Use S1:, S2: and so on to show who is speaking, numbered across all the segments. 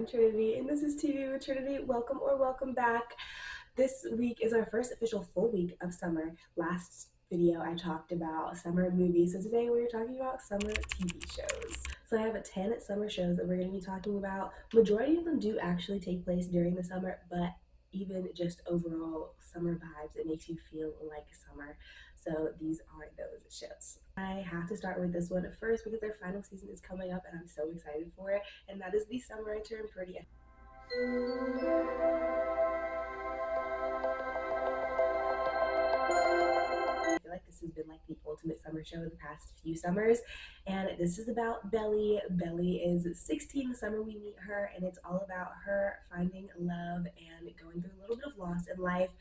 S1: I'm Trinity, and this is TV with Trinity. Welcome or welcome back. This week is our first official full week of summer. Last video I talked about summer movies, so today we're talking about summer TV shows. So I have 10 summer shows that we're going to be talking about. Majority of them do actually take place during the summer, but even just overall summer vibes, it makes you feel like summer. So these are those shows. I have to start with this one first because their final season is coming up and I'm so excited for it, and that is The Summer I Turned Pretty. I feel like this has been like the ultimate summer show the past few summers, and this is about Belly. Belly is 16 the summer we meet her, and it's all about her finding love and going through a little bit of loss in life.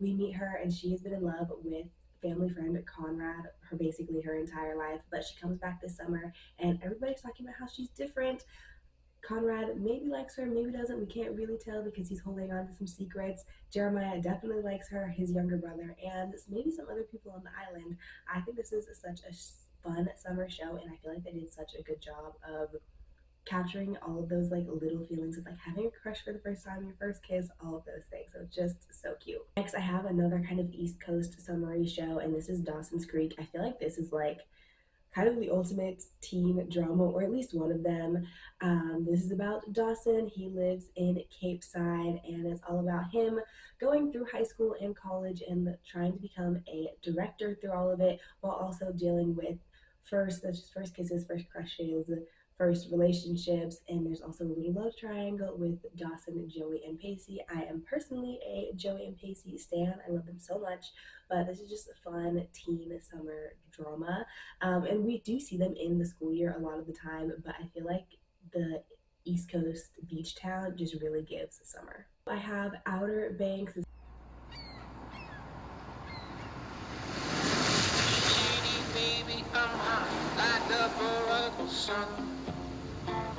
S1: We meet her and she has been in love with family friend Conrad basically her entire life, but she comes back this summer and everybody's talking about how she's different. Conrad maybe likes her, maybe doesn't. We can't really tell because he's holding on to some secrets. Jeremiah definitely likes her, his younger brother, and maybe some other people on the island. I think this is such a fun summer show, and I feel like they did such a good job of capturing all of those like little feelings of like having a crush for the first time, your first kiss, all of those things. So just so cute. Next, I have another kind of East Coast summery show, and this is Dawson's Creek. I feel like this is like kind of the ultimate teen drama, or at least one of them. This is about Dawson. He lives in Cape Side, and it's all about him going through high school and college and trying to become a director through all of it, while also dealing with first kisses, first crushes, first relationships, and there's also a little love triangle with Dawson, Joey, and Pacey. I am personally a Joey and Pacey stan. I love them so much, but this is just a fun teen summer drama, and we do see them in the school year a lot of the time, but I feel like the East Coast beach town just really gives summer. I have Outer Banks.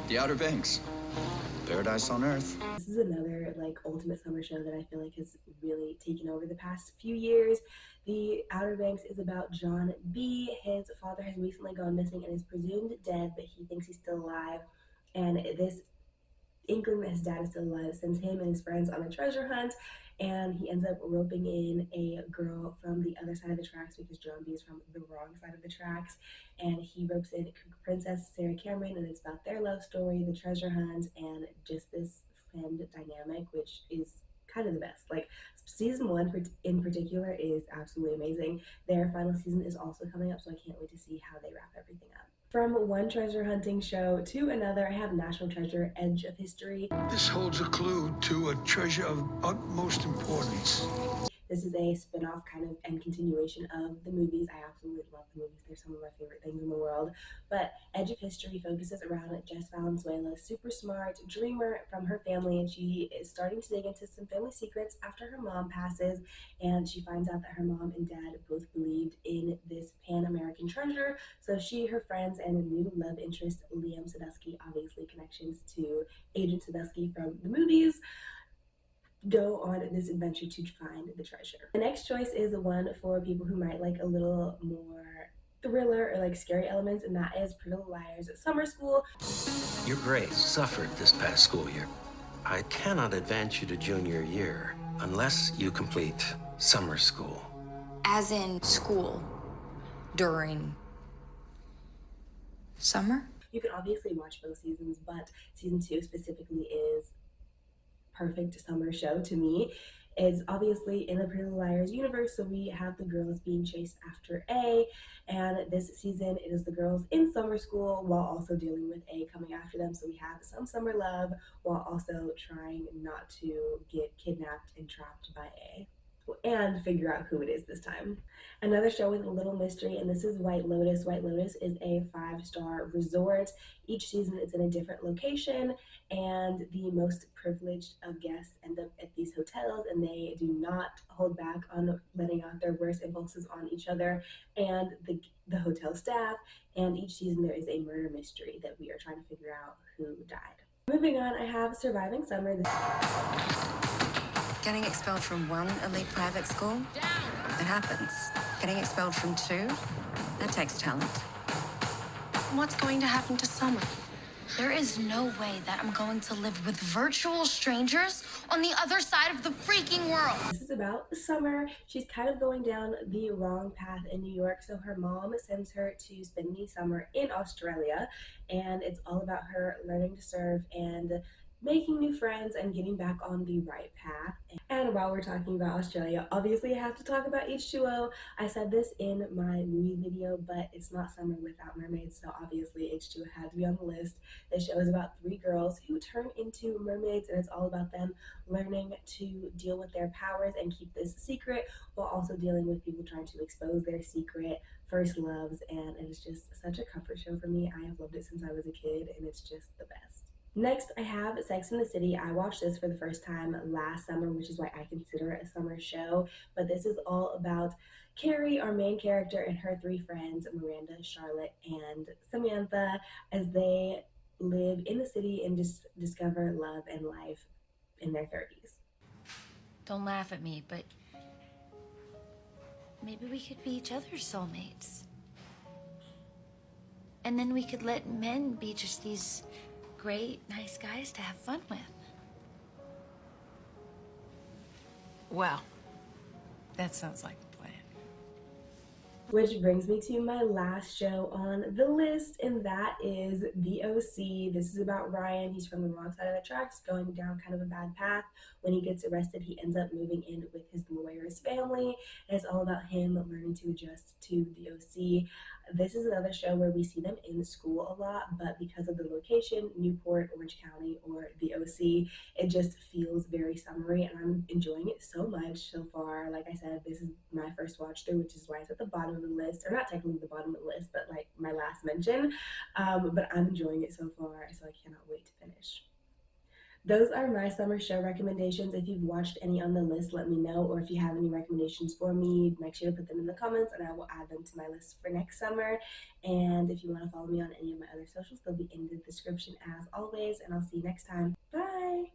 S2: The Outer Banks. Paradise on Earth.
S1: This is another like ultimate summer show that I feel like has really taken over the past few years. The Outer Banks is about John B. His father has recently gone missing and is presumed dead, but he thinks he's still alive. And this inkling that his dad is still alive sends him and his friends on a treasure hunt, and he ends up roping in a girl from the other side of the tracks because John B is from the wrong side of the tracks, and he ropes in Princess Sarah Cameron, and it's about their love story, the treasure hunt, and just this friend dynamic, which is kind of the best. Like season 1 in particular is absolutely amazing. Their final season is also coming up, so I can't wait to see how they wrap everything up. From one treasure hunting show to another, I have National Treasure: Edge of History.
S3: This holds a clue to a treasure of utmost importance.
S1: This is a spin-off kind of and continuation of the movies. I absolutely love the movies. They're some of my favorite things in the world. But Edge of History focuses around Jess Valenzuela, super smart dreamer from her family, and she is starting to dig into some family secrets after her mom passes, and she finds out that her mom and dad both believed in this Pan-American treasure. So she, her friends, and a new love interest, Liam Sadusky, obviously connections to Agent Sadusky from the movies, go on this adventure to find the treasure. The next choice is the one for people who might like a little more thriller or like scary elements, and that is Pretty Little Liars Summer School.
S4: Your grades suffered this past school year. I cannot advance you to junior year unless you complete summer school.
S5: As in school during summer?
S1: You can obviously watch both seasons, but season 2 specifically is perfect summer show to me. It's obviously in the Pretty Little Liars universe, so we have the girls being chased after A, and this season it is the girls in summer school while also dealing with A coming after them. So we have some summer love while also trying not to get kidnapped and trapped by A, and figure out who it is this time. Another show with a little mystery, and this is White Lotus. White Lotus is a 5-star resort. Each season it's in a different location, and the most privileged of guests end up at these hotels, and they do not hold back on letting out their worst impulses on each other and the hotel staff. And each season there is a murder mystery that we are trying to figure out who died. Moving on, I have Surviving Summer.
S5: Getting expelled from one elite private school? It happens. Getting expelled from 2? That takes talent.
S6: What's going to happen to Summer?
S5: There is no way that I'm going to live with virtual strangers on the other side of the freaking world.
S1: This is about the summer. She's kind of going down the wrong path in New York, so her mom sends her to spend the summer in Australia, and it's all about her learning to surf and making new friends and getting back on the right path. And while we're talking about Australia, obviously I have to talk about H2O. I said this in my movie video, but it's not summer without mermaids, so obviously H2O had to be on the list. The show is about 3 girls who turn into mermaids, and it's all about them learning to deal with their powers and keep this secret, while also dealing with people trying to expose their secret, first loves, and it is just such a comfort show for me. I have loved it since I was a kid, and it's just the best. Next, I have Sex and the City. I watched this for the first time last summer, which is why I consider it a summer show. But this is all about Carrie, our main character, and her 3 friends, Miranda, Charlotte, and Samantha, as they live in the city and just discover love and life in their 30s.
S6: Don't laugh at me, but maybe we could be each other's soulmates. And then we could let men be just these great, nice guys to have fun with.
S7: Well, that sounds like a plan.
S1: Which brings me to my last show on the list, and that is The OC. This is about Ryan. He's from the wrong side of the tracks, going down kind of a bad path. When he gets arrested, he ends up moving in with his lawyer's family, and it's all about him learning to adjust to The OC. This is another show where we see them in school a lot, but because of the location, Newport, Orange County, or The OC, it just feels very summery, and I'm enjoying it so much so far. Like I said, this is my first watch through, which is why it's at the bottom of the list, or not technically the bottom of the list, but like my last mention. But I'm enjoying it so far, so I cannot wait to finish. Those are my summer show recommendations. If you've watched any on the list, let me know, or if you have any recommendations for me, make sure to put them in the comments and I will add them to my list for next summer. And if you want to follow me on any of my other socials, they'll be in the description as always, and I'll see you next time. Bye!